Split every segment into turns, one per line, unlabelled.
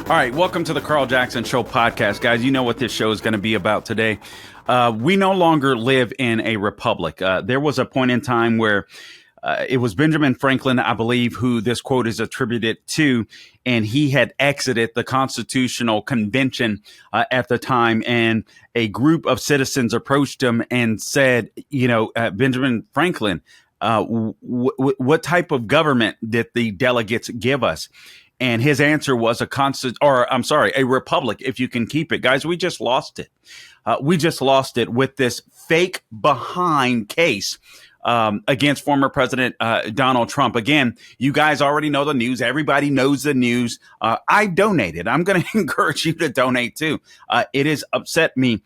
All right, welcome to the Carl Jackson Show podcast, guys. You know what this show is going to be about today. We no longer live in a republic. There was a point in time where it was Benjamin Franklin, I believe, who this quote is attributed to, and he had exited the Constitutional Convention at the time, and a group of citizens approached him and said, Benjamin Franklin, what type of government did the delegates give us? And his answer was a republic, if you can keep it. Guys, we just lost it. We just lost it with this fake behind case against former President Donald Trump. Again, you guys already know the news. Everybody knows the news. I donated. I'm going to encourage you to donate too. It has upset me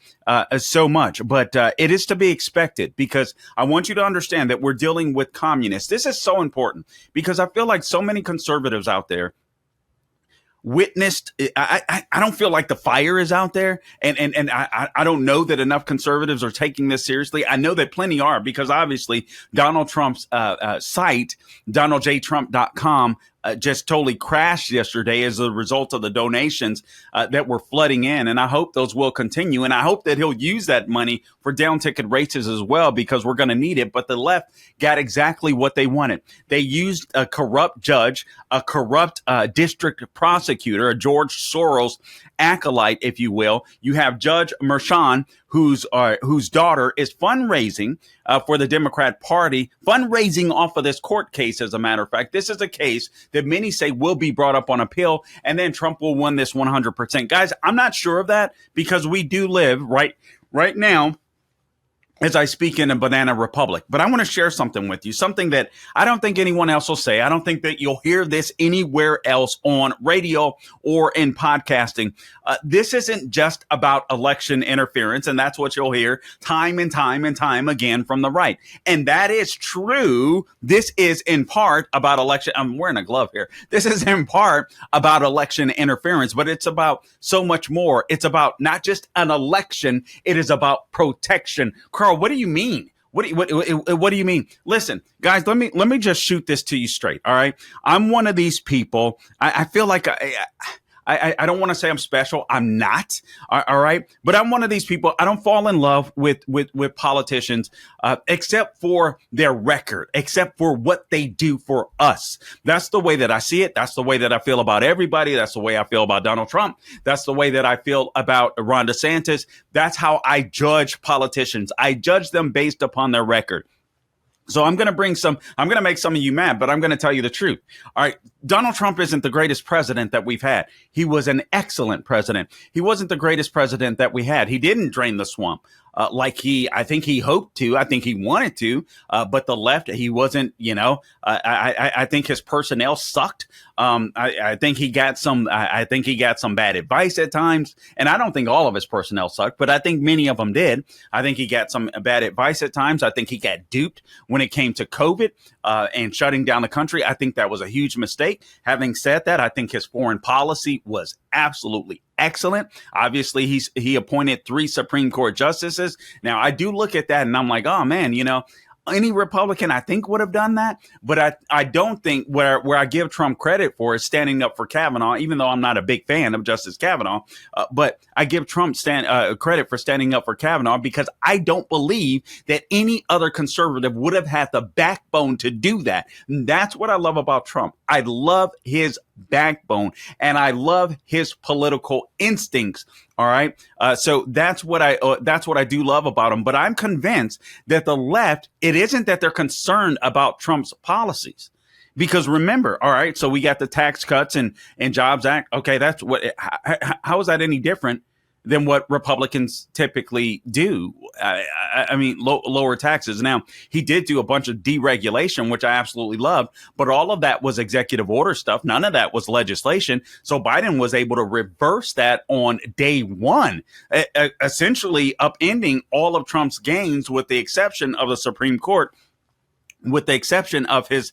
so much, but it is to be expected because I want you to understand that we're dealing with communists. This is so important because I feel like so many conservatives out there witnessed. I don't feel like the fire is out there, and I don't know that enough conservatives are taking this seriously. I know that plenty are, because obviously Donald Trump's site, DonaldJTrump.com, just totally crashed yesterday as a result of the donations that were flooding in. And I hope those will continue. And I hope that he'll use that money for down ticket races as well, because we're going to need it. But the left got exactly what they wanted. They used a corrupt judge, a corrupt district prosecutor, a George Soros acolyte, if you will. You have Judge Merchan, whose daughter is fundraising for the Democrat Party, fundraising off of this court case. As a matter of fact, this is a case that many say will be brought up on appeal, and then Trump will win this 100%. Guys, I'm not sure of that, because we do live right now, as I speak, in a banana republic. But I want to share something with you, something that I don't think anyone else will say. I don't think that you'll hear this anywhere else on radio or in podcasting. This isn't just about election interference, and that's what you'll hear time and time and time again from the right. And that is true. This is in part about election. I'm wearing a glove here. This is in part about election interference, but it's about so much more. It's about not just an election. It is about protection. Carl, what do you mean? What do you mean? Listen, guys, let me just shoot this to you straight. All right. I'm one of these people. I feel like I don't want to say I'm special. I'm not. All right. But I'm one of these people. I don't fall in love with politicians, except for their record, except for what they do for us. That's the way that I see it. That's the way that I feel about everybody. That's the way I feel about Donald Trump. That's the way that I feel about Ron DeSantis. That's how I judge politicians. I judge them based upon their record. So I'm going to make some of you mad, but I'm going to tell you the truth. All right. Donald Trump isn't the greatest president that we've had. He was an excellent president. He wasn't the greatest president that we had. He didn't drain the swamp like I think he hoped to. I think he wanted to, but the left, he wasn't, I think his personnel sucked. I think he got some bad advice at times. And I don't think all of his personnel sucked, but I think many of them did. I think he got some bad advice at times. I think he got duped when it came to COVID and shutting down the country. I think that was a huge mistake. Having said that, I think his foreign policy was absolutely excellent. Obviously, he appointed 3 Supreme Court justices. Now, I do look at that and I'm like, oh man, any Republican, I think, would have done that. But I don't think where I give Trump credit for is standing up for Kavanaugh, even though I'm not a big fan of Justice Kavanaugh. But I give Trump credit for standing up for Kavanaugh, because I don't believe that any other conservative would have had the backbone to do that. And that's what I love about Trump. I love his backbone and I love his political instincts. All right. So that's what I do love about him. But I'm convinced that the left, it isn't that they're concerned about Trump's policies. Because remember, all right, so we got the Tax Cuts and Jobs Act. Okay, that's how is that any different than what Republicans typically do? I mean, lower taxes. Now, he did do a bunch of deregulation, which I absolutely love, but all of that was executive order stuff. None of that was legislation. So Biden was able to reverse that on day one, essentially upending all of Trump's gains, with the exception of the Supreme Court, with the exception of his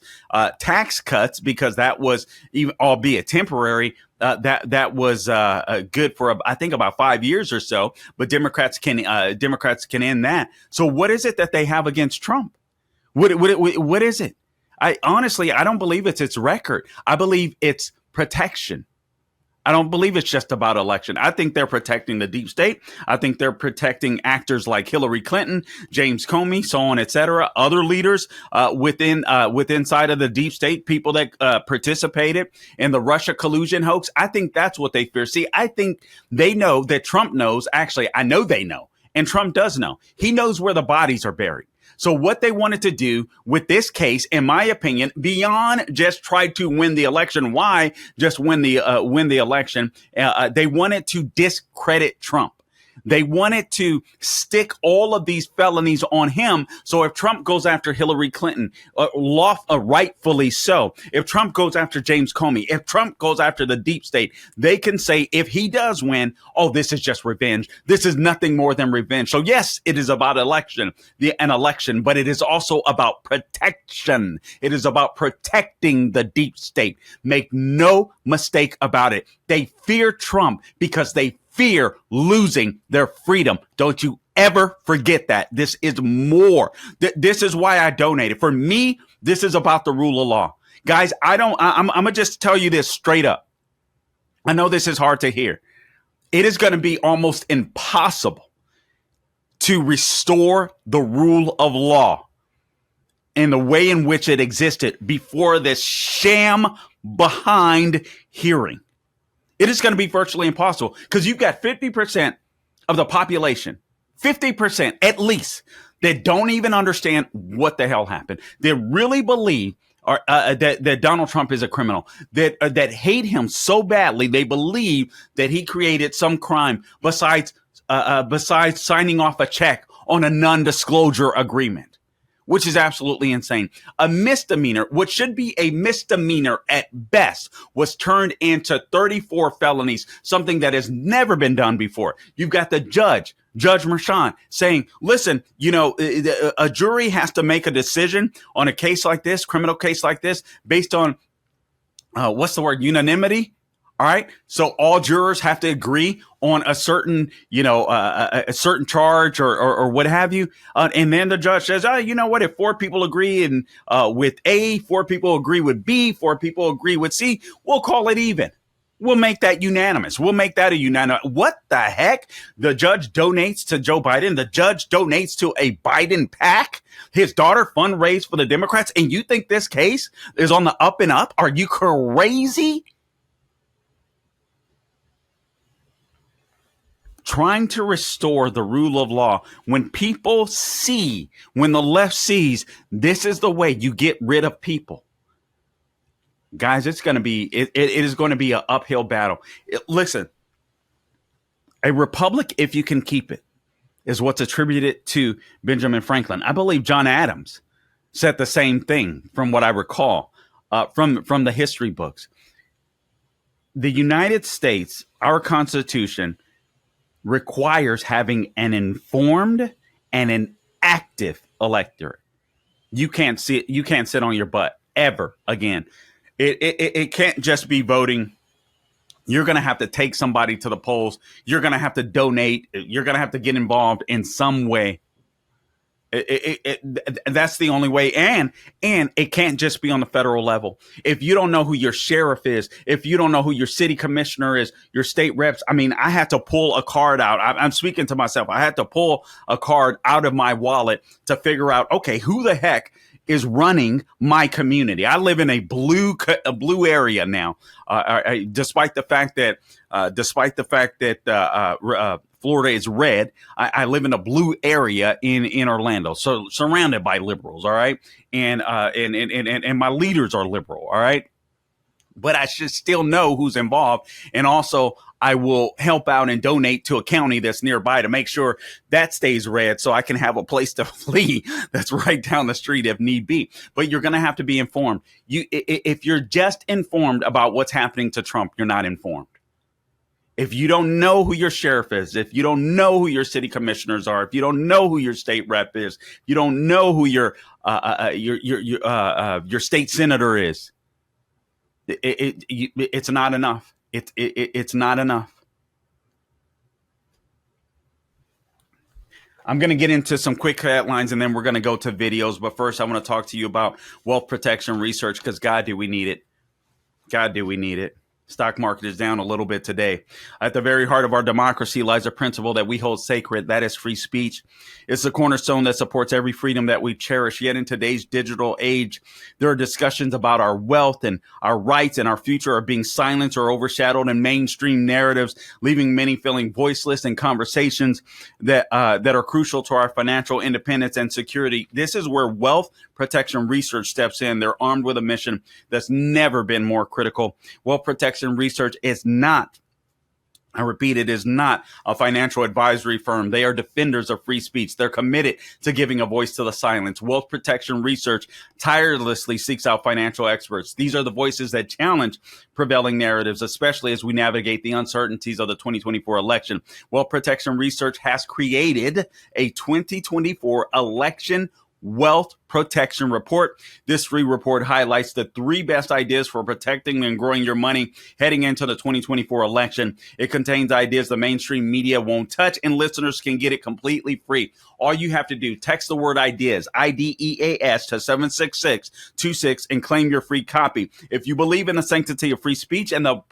tax cuts, because that was, even albeit temporary, that was good for I think about 5 years or so. But Democrats can end that. So what is it that they have against Trump? What is it? I honestly don't believe it's its record. I believe it's protection. I don't believe it's just about election. I think they're protecting the deep state. I think they're protecting actors like Hillary Clinton, James Comey, so on, et cetera, other leaders inside of the deep state, people that participated in the Russia collusion hoax. I think that's what they fear. See, I think they know that Trump knows. Actually, I know they know, and Trump does know. He knows where the bodies are buried. So what they wanted to do with this case, in my opinion, beyond just try to win the election, why just win the election? They wanted to discredit Trump. They wanted to stick all of these felonies on him. So if Trump goes after Hillary Clinton, rightfully so, if Trump goes after James Comey, if Trump goes after the deep state, they can say if he does win, oh, this is just revenge. This is nothing more than revenge. So yes, it is about an election, but it is also about protection. It is about protecting the deep state. Make no mistake about it. They fear Trump because they fear losing their freedom. Don't you ever forget that. This is more. This is why I donated. For me, this is about the rule of law. Guys, I'm going to just tell you this straight up. I know this is hard to hear. It is going to be almost impossible to restore the rule of law in the way in which it existed before this sham behind hearing. It is going to be virtually impossible because you've got 50% of the population, 50% at least, that don't even understand what the hell happened. They really believe that Donald Trump is a criminal, that hate him so badly. They believe that he created some crime besides signing off a check on a non-disclosure agreement, which is absolutely insane. A misdemeanor, what should be a misdemeanor at best, was turned into 34 felonies, something that has never been done before. You've got the Judge Merchan, saying, listen, a jury has to make a decision on a case like this, criminal case like this, based on, unanimity. All right. So all jurors have to agree on a certain, a certain charge or what have you. And then the judge says, you know what? If 4 people agree with A, 4 people agree with B, 4 people agree with C, we'll call it even. We'll make that unanimous. We'll make that a unanimous. What the heck? The judge donates to Joe Biden. The judge donates to a Biden PAC. His daughter fundraised for the Democrats. And you think this case is on the up and up? Are you crazy? Trying to restore the rule of law when the left sees this is the way you get rid of people. Guys, it is going to be an uphill battle. Listen, a republic, if you can keep it, is what's attributed to Benjamin Franklin. I believe John Adams said the same thing from what I recall from the history books. The United States, our Constitution, requires having an informed and an active electorate. You can't sit on your butt ever again. It can't just be voting. You're going to have to take somebody to the polls. You're going to have to donate. You're going to have to get involved in some way. That's the only way. And it can't just be on the federal level. If you don't know who your sheriff is, if you don't know who your city commissioner is, your state reps, I had to pull a card out. I'm speaking to myself. I had to pull a card out of my wallet to figure out, okay, who the heck is running my community? I live in a blue area now, despite the fact that Florida is red. I live in a blue area in Orlando, so surrounded by liberals. All right, and my leaders are liberal. All right, but I should still know who's involved, and also I will help out and donate to a county that's nearby to make sure that stays red, so I can have a place to flee that's right down the street if need be. But you're going to have to be informed. If you're just informed about what's happening to Trump, you're not informed. If you don't know who your sheriff is, if you don't know who your city commissioners are, if you don't know who your state rep is, you don't know who your state senator is, it's not enough. It's not enough. I'm going to get into some quick headlines and then we're going to go to videos. But first, I want to talk to you about wealth protection research because God, do we need it? God, do we need it? Stock market is down a little bit today. At the very heart of our democracy lies a principle that we hold sacred. That is free speech. It's the cornerstone that supports every freedom that we cherish. Yet in today's digital age, there are discussions about our wealth and our rights and our future are being silenced or overshadowed in mainstream narratives, leaving many feeling voiceless in conversations that are crucial to our financial independence and security. This is where Wealth Protection Research steps in. They're armed with a mission that's never been more critical. Wealth Protection Research is not, I repeat, it is not a financial advisory firm. They are defenders of free speech. They're committed to giving a voice to the silence. Wealth Protection Research tirelessly seeks out financial experts. These are the voices that challenge prevailing narratives, especially as we navigate the uncertainties of the 2024 election. Wealth Protection Research has created a 2024 election Wealth Protection Report. This free report highlights the 3 best ideas for protecting and growing your money heading into the 2024 election. It contains ideas the mainstream media won't touch, and listeners can get it completely free. All you have to do, text the word ideas, IDEAS, to 76626 and claim your free copy. If you believe in the sanctity of free speech and the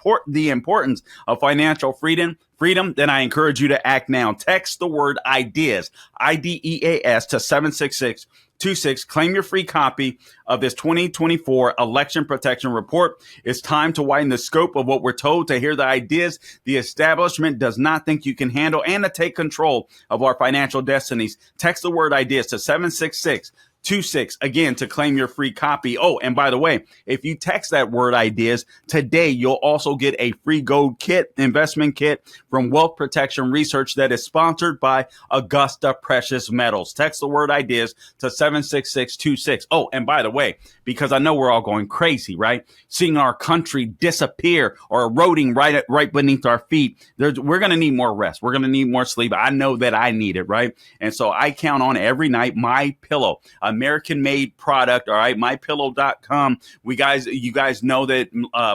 importance of financial freedom, then I encourage you to act now. Text the word ideas, IDEAS, to 76626. Claim your free copy of this 2024 Election Protection Report. It's time to widen the scope of what we're told, to hear the ideas the establishment does not think you can handle, and to take control of our financial destinies. Text the word ideas to 76626 again to claim your free copy. Oh, and by the way, if you text that word ideas today, you'll also get a free gold kit, investment kit from Wealth Protection Research that is sponsored by Augusta Precious Metals. Text the word ideas to 76626. Oh, and by the way, because I know we're all going crazy, right? Seeing our country disappear or eroding right beneath our feet. We're going to need more rest. We're going to need more sleep. I know that I need it, right? And so I count on every night MyPillow, American-made product. All right, MyPillow.com. You guys know that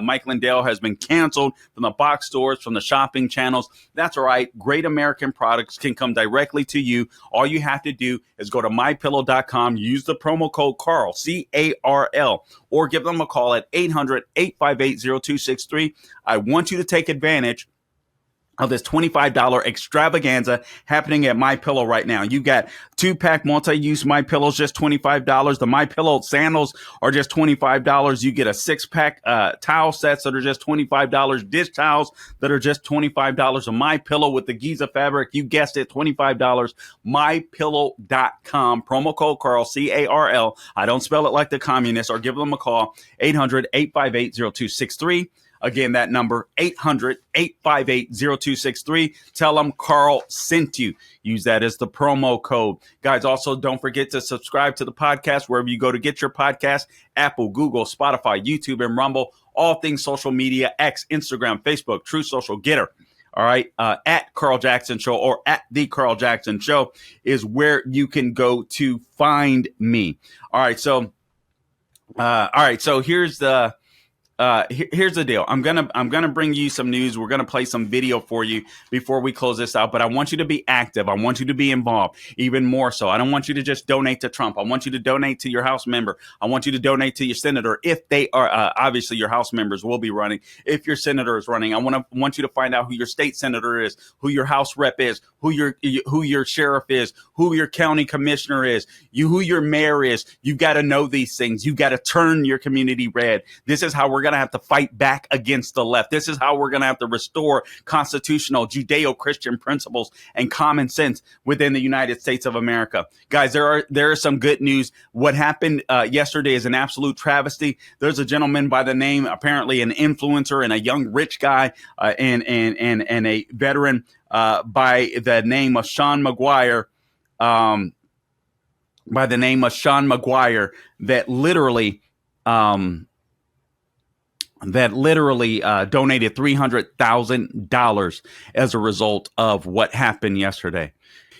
Mike Lindell has been canceled from the box stores, from the shopping channels. That's all right. Great American products can come directly to you. All you have to do is go to MyPillow.com, use the promo code Carl, CARL, or give them a call at 800-858-0263. I want you to take advantage of this $25 extravaganza happening at MyPillow right now. You got 2-pack multi-use MyPillows, just $25. The MyPillow sandals are just $25. You get a 6-pack towel sets that are just $25. Dish towels that are just $25. A MyPillow with the Giza fabric, you guessed it, $25. MyPillow.com. Promo code Carl, CARL. I don't spell it like the communists. Or give them a call, 800-858-0263. Again, that number, 800-858-0263. Tell them Carl sent you. Use that as the promo code. Guys, also don't forget to subscribe to the podcast wherever you go to get your podcast: Apple, Google, Spotify, YouTube, and Rumble. All things social media, X, Instagram, Facebook, True Social, Getter. All right, at Carl Jackson Show or at The Carl Jackson Show is where you can go to find me. All right, so here's the deal. I'm gonna bring you some news. We're gonna play some video for you before we close this out. But I want you to be active. I want you to be involved even more so. I don't want you to just donate to Trump. I want you to donate to your House member. I want you to donate to your senator if they are. Obviously, your House members will be running. If your senator is running, I want you to find out who your state senator is, who your House rep is, who your sheriff is, who your county commissioner is, who your mayor is. You got to know these things. You got to turn your community red. This is how we're going to have to fight back against the left. This is how we're going to have to restore constitutional Judeo-Christian principles and common sense within the United States of America. Guys, there is some good news. What happened yesterday is an absolute travesty. There's a gentleman by the name, apparently an influencer and a young rich guy and a veteran by the name of Sean Maguire, that literally donated $300,000 as a result of what happened yesterday.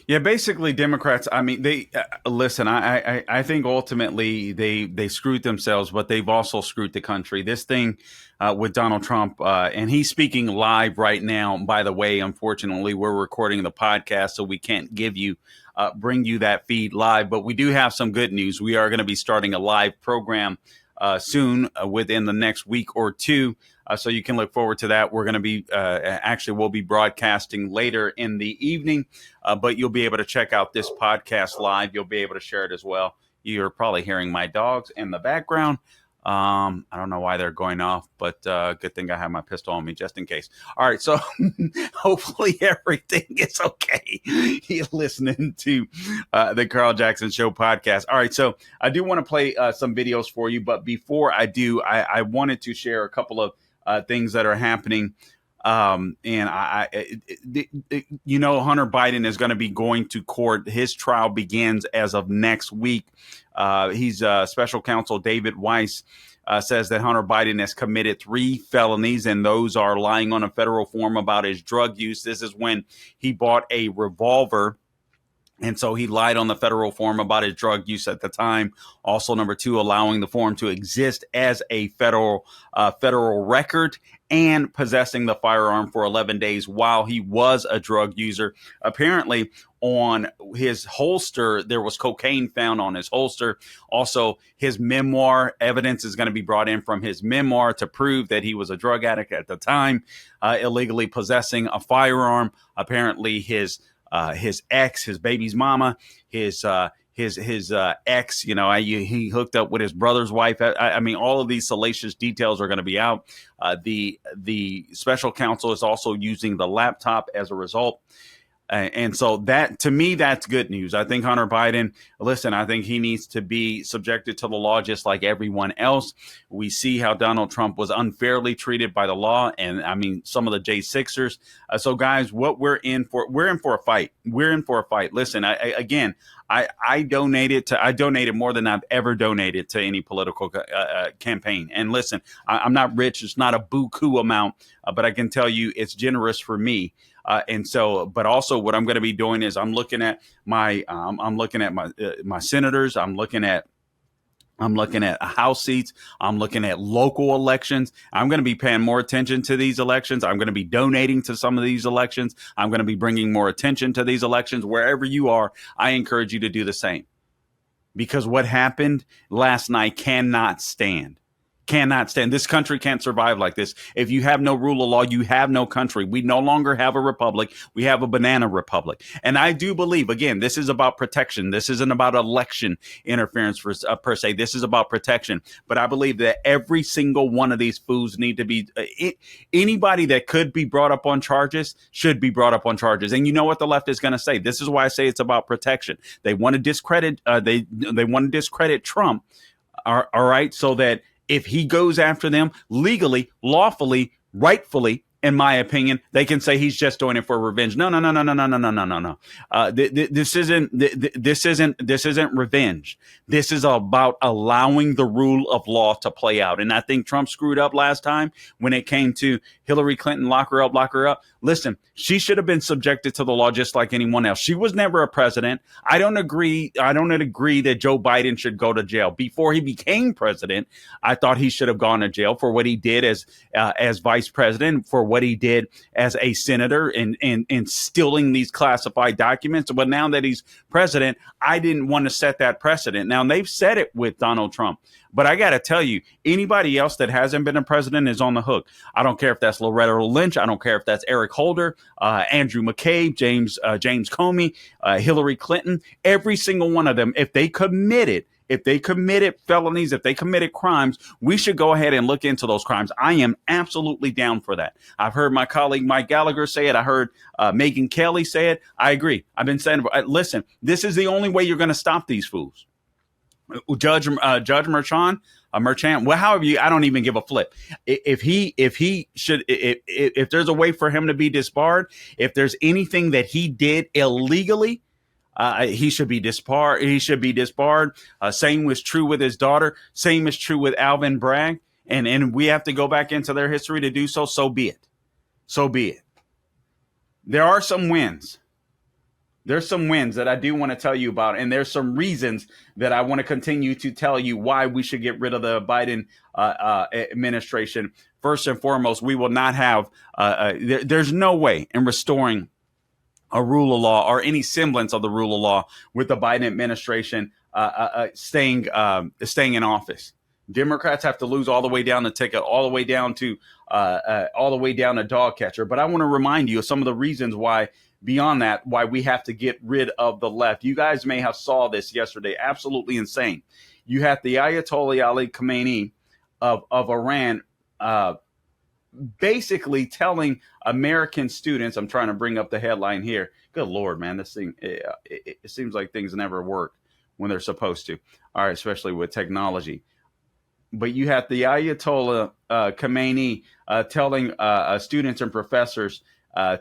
Yeah, basically Democrats, I mean, they listen, I think ultimately they screwed themselves, but they've also screwed the country. This thing with Donald Trump, and he's speaking live right now. By the way, unfortunately, we're recording the podcast, so we can't bring you that feed live, but we do have some good news. We are going to be starting a live program soon within the next week or two. So you can look forward to that. We're going to be we'll be broadcasting later in the evening, but you'll be able to check out this podcast live. You'll be able to share it as well. You're probably hearing my dogs in the background. I don't know why they're going off, but good thing I have my pistol on me just in case. All right, so hopefully everything is okay. You're listening to the Carl Jackson Show podcast. All right, so I do want to play some videos for you, but before I do, I wanted to share a couple of things that are happening. And Hunter Biden is going to be going to court. His trial begins as of next week. He's special counsel David Weiss says that Hunter Biden has committed 3 felonies, and those are lying on a federal form about his drug use. This is when he bought a revolver. And so he lied on the federal form about his drug use at the time. Also, number 2, allowing the form to exist as a federal record, and possessing the firearm for 11 days while he was a drug user. Apparently, on his holster, there was cocaine found on his holster. Also, his memoir evidence is going to be brought in from his memoir to prove that he was a drug addict at the time, illegally possessing a firearm. Apparently, his ex, his baby's mama, his ex, he hooked up with his brother's wife. I mean, all of these salacious details are going to be out. The special counsel is also using the laptop as a result. And so that, to me, that's good news. I think Hunter Biden, I think he needs to be subjected to the law just like everyone else. We see how Donald Trump was unfairly treated by the law. And I mean, some of the J6ers. So guys, what we're in for a fight. We're in for a fight. Listen, I donated more than I've ever donated to any political campaign. And listen, I'm not rich. It's not a buku amount, but I can tell you it's generous for me. And so, but also what I'm going to be doing is I'm looking at my senators. I'm looking at House seats. I'm looking at local elections. I'm going to be paying more attention to these elections. I'm going to be donating to some of these elections. I'm going to be bringing more attention to these elections. Wherever you are, I encourage you to do the same, because what happened last night cannot stand. This country can't survive like this. If you have no rule of law, you have no country. We no longer have a republic. We have a banana republic. And I do believe, again, this is about protection. This isn't about election interference per se. This is about protection. But I believe that every single one of these fools need to be, anybody that could be brought up on charges should be brought up on charges. And you know what the left is going to say? This is why I say it's about protection. They want to discredit, they want to discredit Trump. All right. So that if he goes after them legally, lawfully, rightfully, in my opinion, they can say he's just doing it for revenge. No. This isn't revenge. This is about allowing the rule of law to play out. And I think Trump screwed up last time when it came to Hillary Clinton, lock her up. Listen, she should have been subjected to the law just like anyone else. She was never a president. I don't agree that Joe Biden should go to jail. Before he became president, I thought he should have gone to jail for what he did as vice president, for what he did as a senator and stealing these classified documents. But now that he's president, I didn't want to set that precedent. Now, they've said it with Donald Trump. But I got to tell you, anybody else that hasn't been a president is on the hook. I don't care if that's Loretta Lynch. I don't care if that's Eric Holder, Andrew McCabe, James Comey, Hillary Clinton. Every single one of them, if they committed felonies, if they committed crimes, we should go ahead and look into those crimes. I am absolutely down for that. I've heard my colleague Mike Gallagher say it. I heard Megyn Kelly say it. I agree. I've been saying, listen, this is the only way you're going to stop these fools. Judge Merchan, well, however I don't even give a flip. If there's a way for him to be disbarred, if there's anything that he did illegally, he should be disbarred. Same was true with his daughter. Same is true with Alvin Bragg. And we have to go back into their history to do so. So be it. There are some wins. There's some wins that I do want to tell you about, and there's some reasons that I want to continue to tell you why we should get rid of the Biden administration. First and foremost, we will not have, there's no way in restoring a rule of law or any semblance of the rule of law with the Biden administration staying in office. Democrats have to lose all the way down the ticket, all the way down to dog catcher. But I want to remind you of some of the reasons why. Beyond that, why we have to get rid of the left. You guys may have saw this yesterday. Absolutely insane. You had the Ayatollah Ali Khamenei of Iran basically telling American students, I'm trying to bring up the headline here. Good Lord, man, this thing, it seems like things never work when they're supposed to. All right, especially with technology. But you have the Ayatollah Khamenei telling students and professors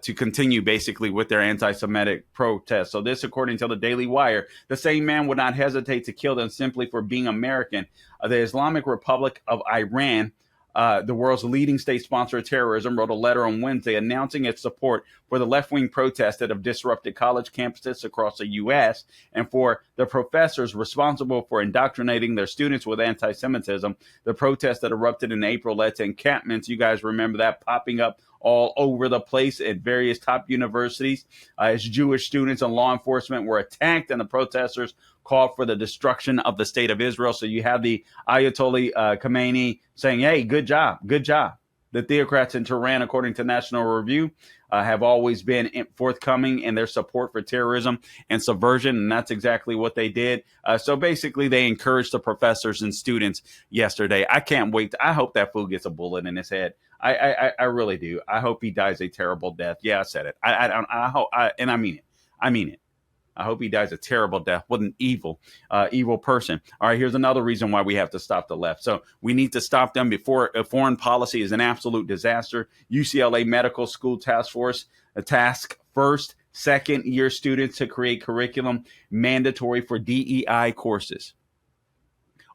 to continue basically with their anti-Semitic protests. So this, according to the Daily Wire, the same man would not hesitate to kill them simply for being American. The Islamic Republic of Iran, the world's leading state sponsor of terrorism, wrote a letter on Wednesday announcing its support for the left-wing protests that have disrupted college campuses across the U.S. and for the professors responsible for indoctrinating their students with anti-Semitism. The protests that erupted in April led to encampments. You guys remember that popping up all over the place at various top universities as Jewish students and law enforcement were attacked, and the protesters called for the destruction of the state of Israel. So you have the Ayatollah Khamenei saying, hey, good job, good job. The theocrats in Tehran, according to National Review, have always been forthcoming in their support for terrorism and subversion, and that's exactly what they did. So basically, they encouraged the professors and students yesterday. I can't wait. I hope that fool gets a bullet in his head. I really do. I hope he dies a terrible death. Yeah, I said it. I hope, and I mean it. I mean it. I hope he dies a terrible death. What an evil person. All right, here's another reason why we have to stop the left. So we need to stop them before foreign policy is an absolute disaster. UCLA Medical School Task Force, a task first, second year students to create curriculum mandatory for DEI courses.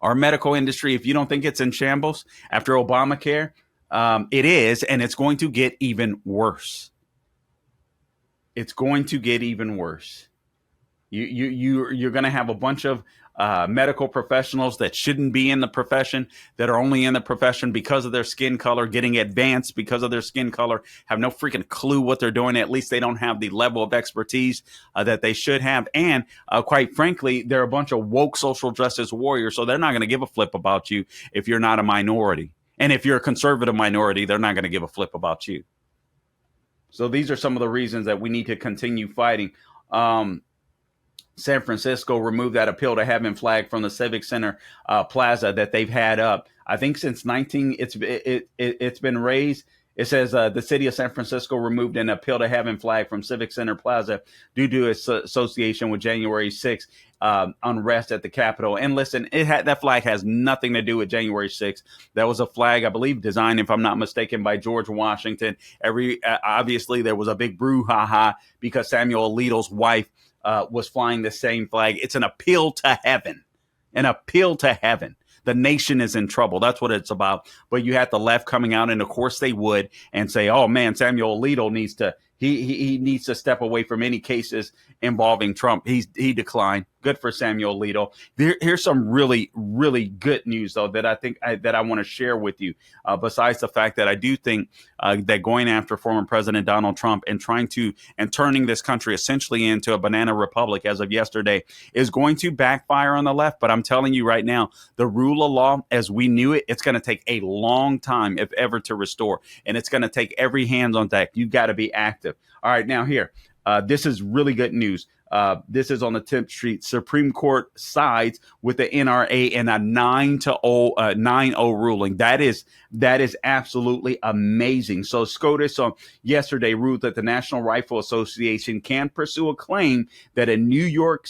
Our medical industry, if you don't think it's in shambles after Obamacare, it is, and it's going to get even worse. It's going to get even worse. You're going to have a bunch of medical professionals that shouldn't be in the profession, that are only in the profession because of their skin color, getting advanced because of their skin color, have no freaking clue what they're doing. At least they don't have the level of expertise that they should have. And quite frankly, they're a bunch of woke social justice warriors, so they're not going to give a flip about you if you're not a minority. And if you're a conservative minority, they're not going to give a flip about you. So these are some of the reasons that we need to continue fighting. San Francisco removed that Appeal to Heaven flag from the Civic Center plaza that they've had up. I think since it's been raised. It says the city of San Francisco removed an Appeal to Heaven flag from Civic Center Plaza due to its association with January 6th unrest at the Capitol. And listen, that flag has nothing to do with January 6th. That was a flag, I believe, designed, if I'm not mistaken, by George Washington. Obviously, there was a big brouhaha because Samuel Alito's wife was flying the same flag. It's an appeal to heaven, an appeal to heaven. The nation is in trouble. That's what it's about. But you had the left coming out, and of course they would, and say, "Oh man, Samuel Alito needs to he needs to step away from any cases involving Trump." He declined. Good for Samuel Alito. Here's some really, really good news, though, that I think that I want to share with you. Besides the fact that I do think that going after former President Donald Trump and turning this country essentially into a banana republic as of yesterday is going to backfire on the left. But I'm telling you right now, the rule of law as we knew it, it's going to take a long time, if ever, to restore. And it's going to take every hand on deck. You've got to be active. All right, now here, this is really good news. This is on the 10th Street. Supreme Court sides with the NRA in a 9-0 ruling. That is absolutely amazing. So SCOTUS on yesterday ruled that the National Rifle Association can pursue a claim that New York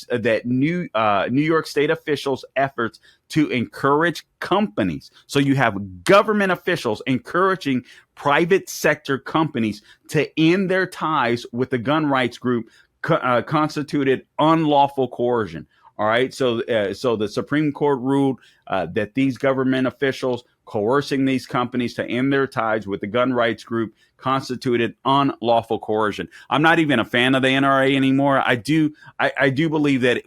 State officials' efforts to encourage companies. So you have government officials encouraging private sector companies to end their ties with the gun rights group constituted unlawful coercion. All right. So the Supreme Court ruled that these government officials coercing these companies to end their ties with the gun rights group constituted unlawful coercion. I'm not even a fan of the NRA anymore. I do believe that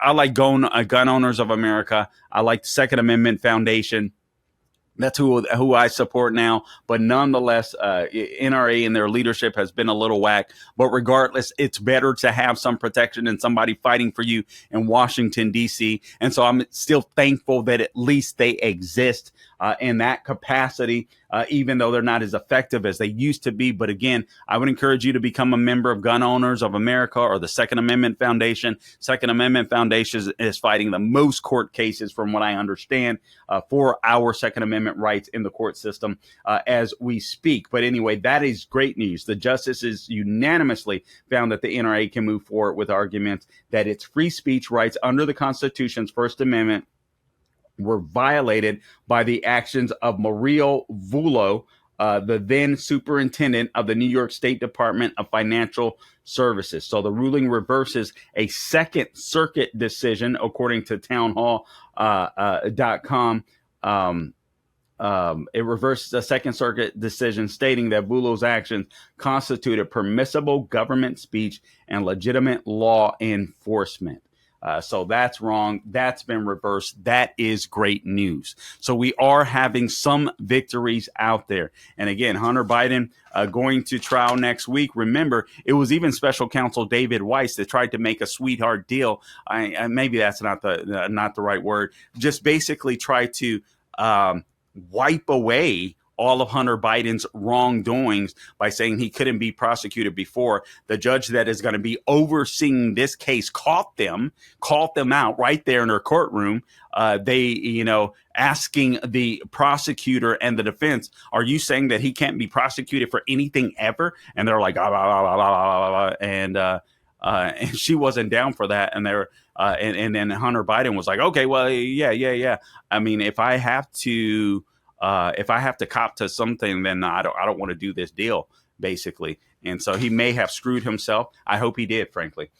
I like gun owners of America. I like the Second Amendment Foundation. That's who I support now. But nonetheless, NRA and their leadership has been a little whack. But regardless, it's better to have some protection than somebody fighting for you in Washington, D.C. And so I'm still thankful that at least they exist in that capacity, even though they're not as effective as they used to be. But again, I would encourage you to become a member of Gun Owners of America or the Second Amendment Foundation. Second Amendment Foundation is fighting the most court cases, from what I understand, for our Second Amendment rights in the court system as we speak. But anyway, that is great news. The justices unanimously found that the NRA can move forward with arguments that its free speech rights under the Constitution's First Amendment were violated by the actions of Mario Vullo, the then superintendent of the New York State Department of Financial Services. So the ruling reverses a Second Circuit decision, according to townhall.com. It reverses a Second Circuit decision stating that Vullo's actions constituted permissible government speech and legitimate law enforcement. So that's wrong. That's been reversed. That is great news. So we are having some victories out there. And again, Hunter Biden going to trial next week. Remember, it was even special counsel David Weiss that tried to make a sweetheart deal. Maybe that's not the right word. Just basically try to wipe away all of Hunter Biden's wrongdoings by saying he couldn't be prosecuted before. The judge that is going to be overseeing this case caught them out right there in her courtroom. Asking the prosecutor and the defense, are you saying that he can't be prosecuted for anything ever? And they're like, ah, blah, blah, blah, blah, blah. And she wasn't down for that. And and then Hunter Biden was like, okay, well, yeah. I mean, if I have to cop to something, then I don't want to do this deal, basically. And so he may have screwed himself. I hope he did, frankly.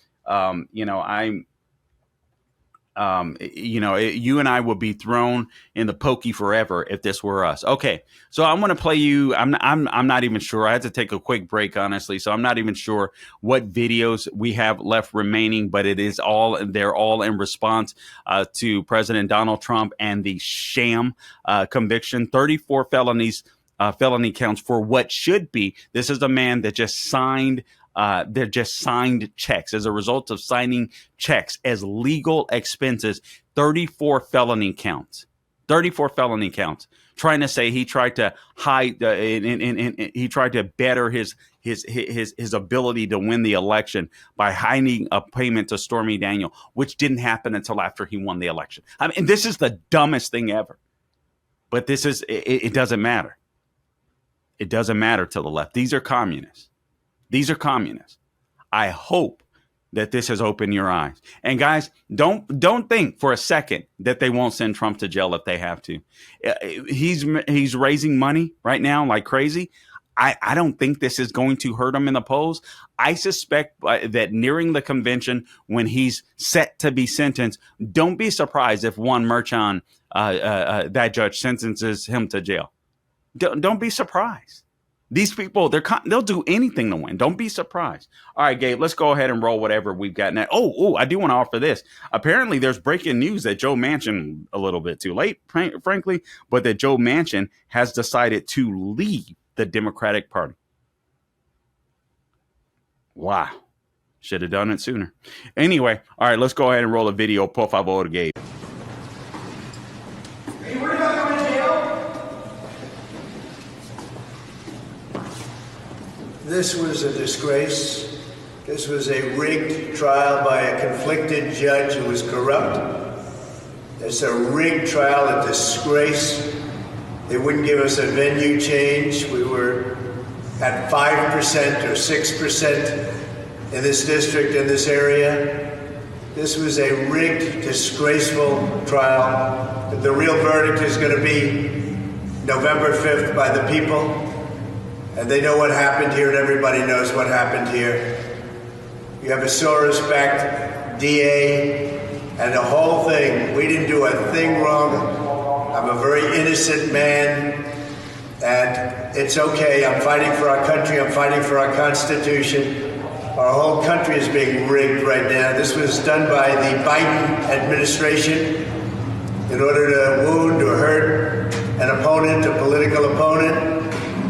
You and I would be thrown in the pokey forever if this were us. Okay, so I want to play you. I'm not even sure. I had to take a quick break, honestly, so I'm not even sure what videos we have left remaining. But they're all in response to President Donald Trump and the sham conviction. 34 felony counts for what should be. This is a man that just signed. They're just signed checks as a result of signing checks as legal expenses. 34 felony counts. 34 felony counts. Trying to say he tried to hide and he tried to better his ability to win the election by hiding a payment to Stormy Daniels, which didn't happen until after he won the election. I mean, this is the dumbest thing ever. But it doesn't matter. It doesn't matter to the left. These are communists. These are communists. I hope that this has opened your eyes. And guys, don't think for a second that they won't send Trump to jail if they have to. He's raising money right now like crazy. I don't think this is going to hurt him in the polls. I suspect that nearing the convention, when he's set to be sentenced, don't be surprised if Juan Merchan, that judge, sentences him to jail. Don't be surprised. These people, they'll do anything to win. Don't be surprised. All right, Gabe, let's go ahead and roll whatever we've got now. I do want to offer this. Apparently, there's breaking news that Joe Manchin, a little bit too late, frankly, but that Joe Manchin has decided to leave the Democratic Party. Wow. Should have done it sooner. Anyway, all right, let's go ahead and roll a video. Por favor, Gabe.
This was a disgrace. This was a rigged trial by a conflicted judge who was corrupt. It's a rigged trial, a disgrace. They wouldn't give us a venue change. We were at 5% or 6% in this district, in this area. This was a rigged, disgraceful trial. The real verdict is going to be November 5th by the people. And they know what happened here, and everybody knows what happened here. You have a Soros-backed DA, and the whole thing. We didn't do a thing wrong. I'm a very innocent man, and it's okay. I'm fighting for our country. I'm fighting for our Constitution. Our whole country is being rigged right now. This was done by the Biden administration in order to wound or hurt an opponent. opponent, a political opponent.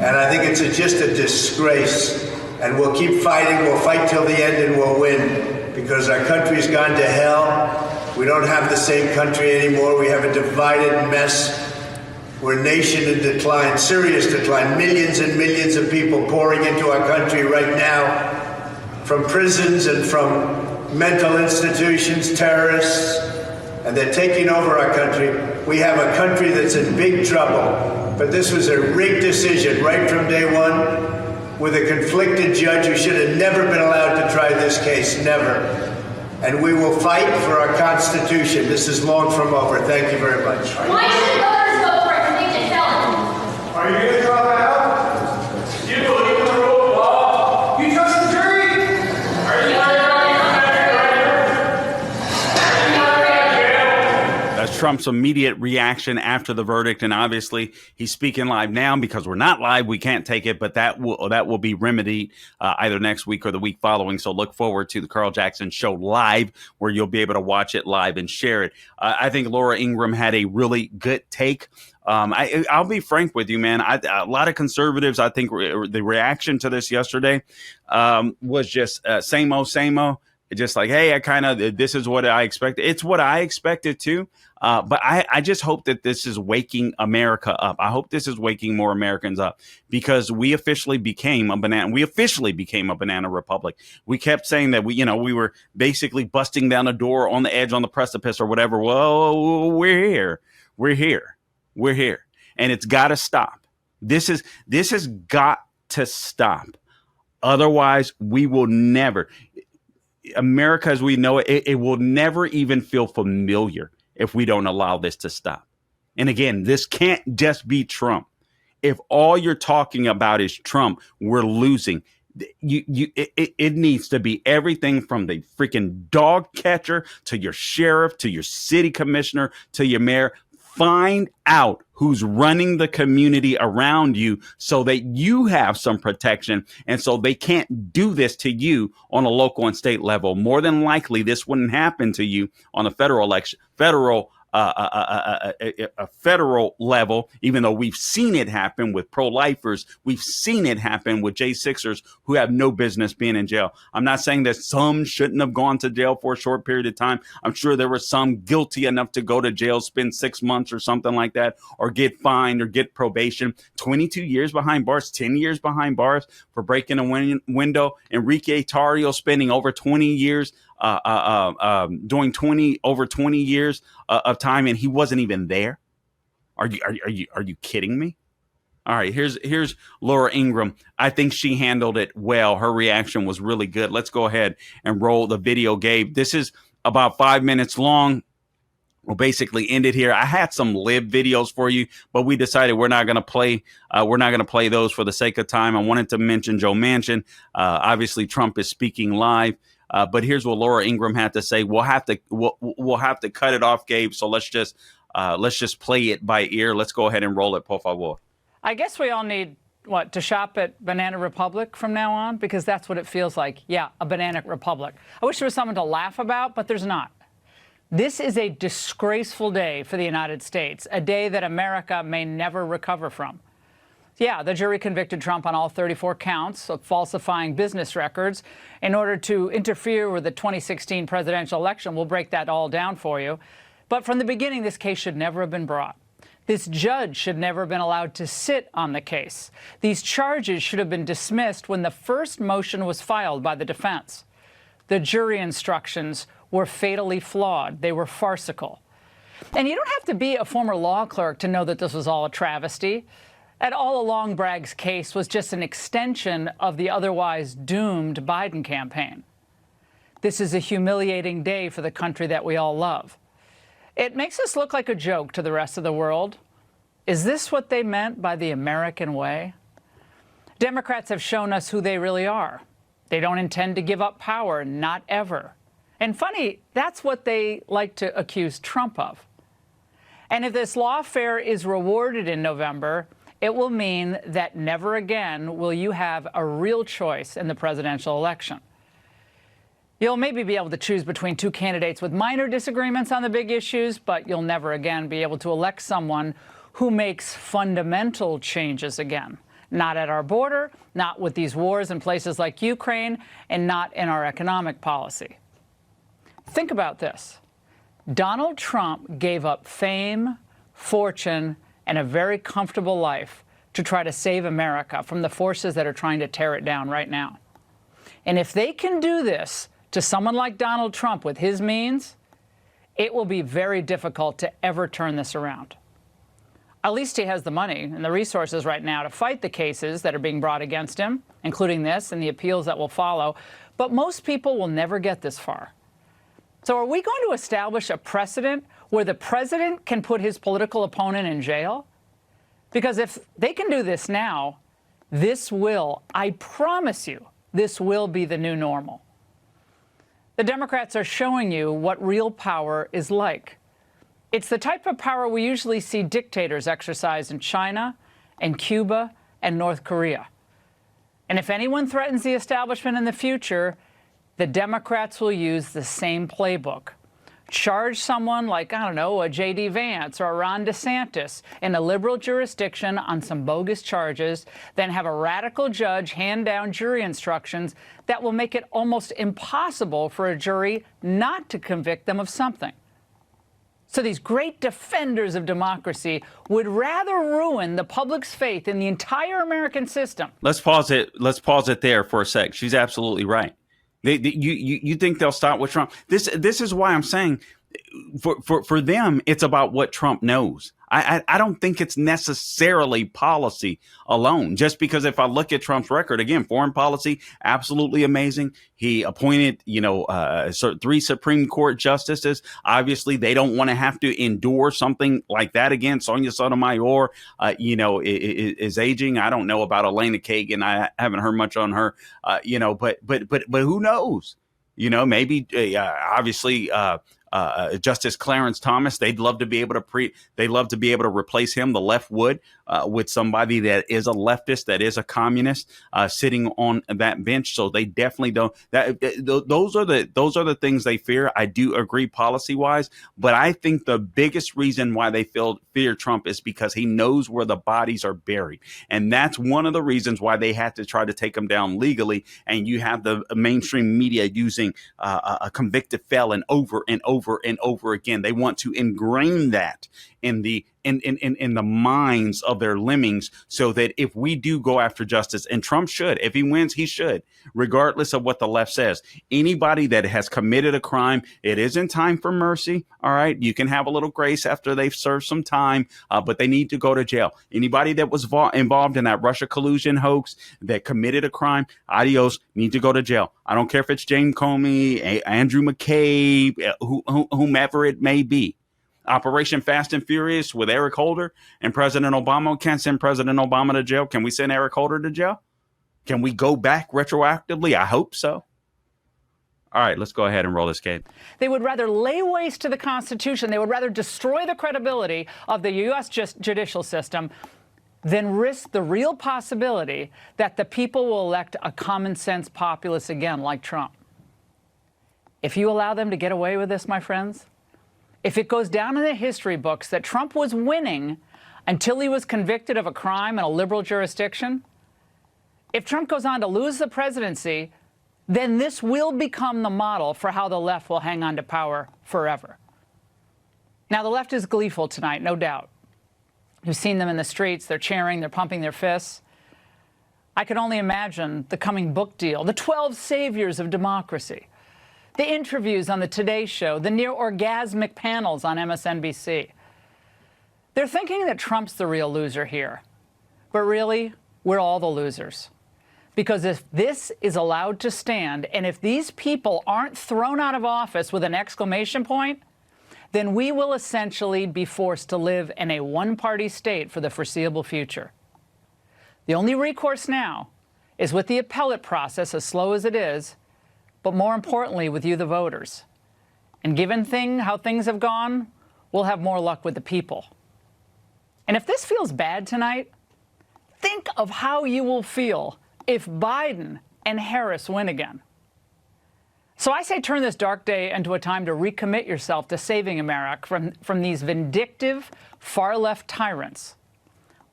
And I think it's just a disgrace. And we'll keep fighting. We'll fight till the end and we'll win, because our country's gone to hell. We don't have the same country anymore. We have a divided mess. We're a nation in decline, serious decline. Millions and millions of people pouring into our country right now from prisons and from mental institutions, terrorists, and they're taking over our country. We have a country that's in big trouble. But this was a rigged decision right from day one, with a conflicted judge who should have never been allowed to try this case, never. And we will fight for our Constitution. This is long from over. Thank you very much.
Why should voters vote for a convicted felon?
Are you going to draw that out? You believe in the rule of law? You trust the jury? Are you
That's Trump's immediate reaction after the verdict, and obviously he's speaking live now because we're not live. We can't take it, but that will be remedied either next week or the week following. So look forward to the Carl Jackson Show live, where you'll be able to watch it live and share it. I think Laura Ingraham had a really good take. I'll be frank with you, man. A lot of conservatives, I think the reaction to this yesterday was just same old, same old. Just like, hey, this is what I expected. It's what I expected too. But I just hope that this is waking America up. I hope this is waking more Americans up, because we officially became a banana republic. We kept saying that we were basically busting down a door on the edge, on the precipice or whatever. Well, we're here. And it's got to stop. This has got to stop. Otherwise, we will never, America as we know it will never even feel familiar if we don't allow this to stop. And again, this can't just be Trump. If all you're talking about is Trump, we're losing. It needs to be everything from the freaking dog catcher to your sheriff to your city commissioner to your mayor. Find out who's running the community around you so that you have some protection, and so they can't do this to you on a local and state level. More than likely, this wouldn't happen to you on a federal level, even though we've seen it happen with pro-lifers. We've seen it happen with J6ers who have no business being in jail. I'm not saying that some shouldn't have gone to jail for a short period of time. I'm sure there were some guilty enough to go to jail, spend 6 months or something like that, or get fined or get probation. 22 years behind bars, 10 years behind bars for breaking a window. Enrique Tarrio spending over 20 years doing over 20 years of time, and he wasn't even there. Are you kidding me? All right, here's Laura Ingraham. I think she handled it well. Her reaction was really good. Let's go ahead and roll the video, Gabe. This is about 5 minutes long. We'll basically end it here. I had some live videos for you, but we decided we're not going to play. We're not going to play those for the sake of time. I wanted to mention Joe Manchin. Obviously, Trump is speaking live. But here's what Laura Ingraham had to say. We'll have to cut it off, Gabe. So let's just play it by ear. Let's go ahead and roll it, por favor.
I guess we all need to shop at Banana Republic from now on, because that's what it feels like. Yeah, a Banana Republic. I wish there was something to laugh about, but there's not. This is a disgraceful day for the United States, a day that America may never recover from. Yeah, the jury convicted Trump on all 34 counts of falsifying business records in order to interfere with the 2016 presidential election. We'll break that all down for you. But from the beginning, this case should never have been brought. This judge should never have been allowed to sit on the case. These charges should have been dismissed when the first motion was filed by the defense. The jury instructions were fatally flawed. They were farcical. And you don't have to be a former law clerk to know that this was all a travesty. And all along, Bragg's case was just an extension of the otherwise doomed Biden campaign. This is a humiliating day for the country that we all love. It makes us look like a joke to the rest of the world. Is this what they meant by the American way? Democrats have shown us who they really are. They don't intend to give up power, not ever. And funny, that's what they like to accuse Trump of. And if this lawfare is rewarded in November, it will mean that never again will you have a real choice in the presidential election. You'll maybe be able to choose between two candidates with minor disagreements on the big issues, but you'll never again be able to elect someone who makes fundamental changes again. Not at our border, not with these wars in places like Ukraine, and not in our economic policy. Think about this. Donald Trump gave up fame, fortune, and a very comfortable life to try to save America from the forces that are trying to tear it down right now. And if they can do this to someone like Donald Trump with his means, it will be very difficult to ever turn this around. At least he has the money and the resources right now to fight the cases that are being brought against him, including this and the appeals that will follow. But most people will never get this far. So are we going to establish a precedent where the president can put his political opponent in jail? Because if they can do this now, this will, I promise you, this will be the new normal. The Democrats are showing you what real power is like. It's the type of power we usually see dictators exercise in China and Cuba and North Korea. And if anyone threatens the establishment in the future, the Democrats will use the same playbook. Charge someone like, I don't know, a J.D. Vance or a Ron DeSantis in a liberal jurisdiction on some bogus charges, then have a radical judge hand down jury instructions that will make it almost impossible for a jury not to convict them of something. So these great defenders of democracy would rather ruin the public's faith in the entire American system.
Let's pause it. Let's pause it there for a sec. She's absolutely right. You think they'll stop with Trump? This is why I'm saying for them, it's about what Trump knows. I don't think it's necessarily policy alone, just because if I look at Trump's record, again, foreign policy, absolutely amazing. He appointed, 3 Supreme Court justices. Obviously, they don't want to have to endure something like that again. Sonia Sotomayor, is aging. I don't know about Elena Kagan. I haven't heard much on her, but who knows? Maybe obviously. Justice Clarence Thomas, they'd love to be able to replace him. The left would with somebody that is a leftist, that is a communist, sitting on that bench. So they definitely don't. Those are the things they fear. I do agree policy wise, but I think the biggest reason why they fear Trump is because he knows where the bodies are buried, and that's one of the reasons why they had to try to take him down legally. And you have the mainstream media using a convicted felon over and over and over again. They want to ingrain that in the minds of their lemmings, so that if we do go after justice, and Trump should, if he wins, he should, regardless of what the left says. Anybody that has committed a crime, it isn't time for mercy. All right, you can have a little grace after they've served some time, but they need to go to jail. Anybody that was involved in that Russia collusion hoax, that committed a crime, adios, need to go to jail. I don't care if it's James Comey, Andrew McCabe, whomever it may be. Operation Fast and Furious with Eric Holder and President Obama. Can't send President Obama to jail. Can we send Eric Holder to jail? Can we go back retroactively? I hope so. All right, let's go ahead and roll this game.
They would rather lay waste to the Constitution. They would rather destroy the credibility of the U.S. judicial system than risk the real possibility that the people will elect a common sense populace again, like Trump. If you allow them to get away with this, my friends, if it goes down in the history books that Trump was winning until he was convicted of a crime in a liberal jurisdiction, if Trump goes on to lose the presidency, then this will become the model for how the left will hang on to power forever. Now, the left is gleeful tonight, no doubt. You've seen them in the streets. They're cheering. They're pumping their fists. I can only imagine the coming book deal, the 12 saviors of democracy, the interviews on the Today Show, the near-orgasmic panels on MSNBC. They're thinking that Trump's the real loser here. But really, we're all the losers. Because if this is allowed to stand, and if these people aren't thrown out of office with an exclamation point, then we will essentially be forced to live in a one-party state for the foreseeable future. The only recourse now is with the appellate process, as slow as it is, but more importantly, with you, the voters. And given how things have gone, we'll have more luck with the people. And if this feels bad tonight, think of how you will feel if Biden and Harris win again. So I say turn this dark day into a time to recommit yourself to saving America from these vindictive, far-left tyrants.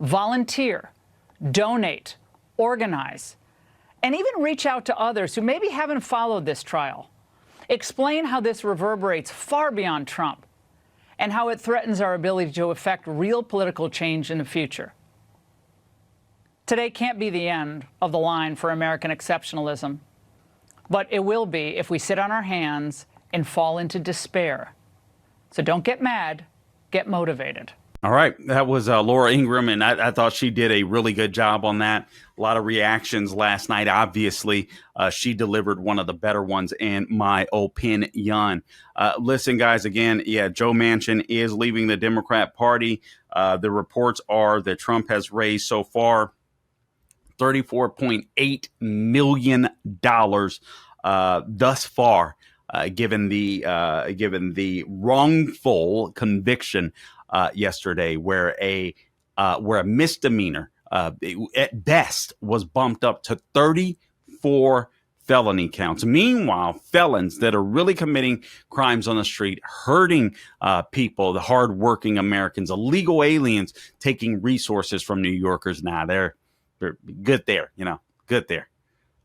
Volunteer, donate, organize, and even reach out to others who maybe haven't followed this trial. Explain how this reverberates far beyond Trump and how it threatens our ability to effect real political change in the future. Today can't be the end of the line for American exceptionalism, but it will be if we sit on our hands and fall into despair. So don't get mad, get motivated.
All right. That was Laura Ingraham, and I thought she did a really good job on that. A lot of reactions last night. Obviously, she delivered one of the better ones in my opinion. Listen, guys, again, Joe Manchin is leaving the Democrat Party. The reports are that Trump has raised so far $34.8 million thus far, given the wrongful conviction yesterday, where a misdemeanor at best was bumped up to 34 felony counts. Meanwhile, felons that are really committing crimes on the street, hurting people, the hardworking Americans, illegal aliens taking resources from New Yorkers. Now they're good there, good there.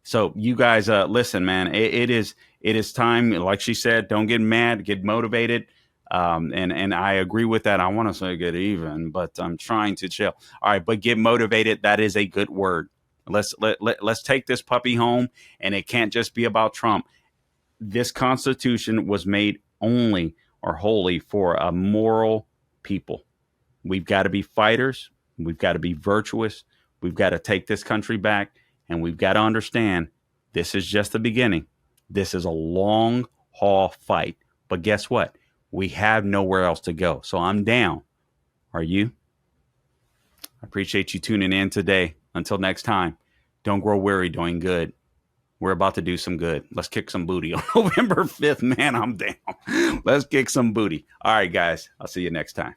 So you guys, listen, man, it is time. Like she said, don't get mad, get motivated. And I agree with that. I want to say get even, but I'm trying to chill. All right, but get motivated. That is a good word. Let's take this puppy home, and it can't just be about Trump. This Constitution was made only or wholly for a moral people. We've got to be fighters. We've got to be virtuous. We've got to take this country back, and we've got to understand this is just the beginning. This is a long haul fight. But guess what? We have nowhere else to go. So I'm down. Are you? I appreciate you tuning in today. Until next time, don't grow weary doing good. We're about to do some good. Let's kick some booty on November 5th. Man, I'm down. Let's kick some booty. All right, guys. I'll see you next time.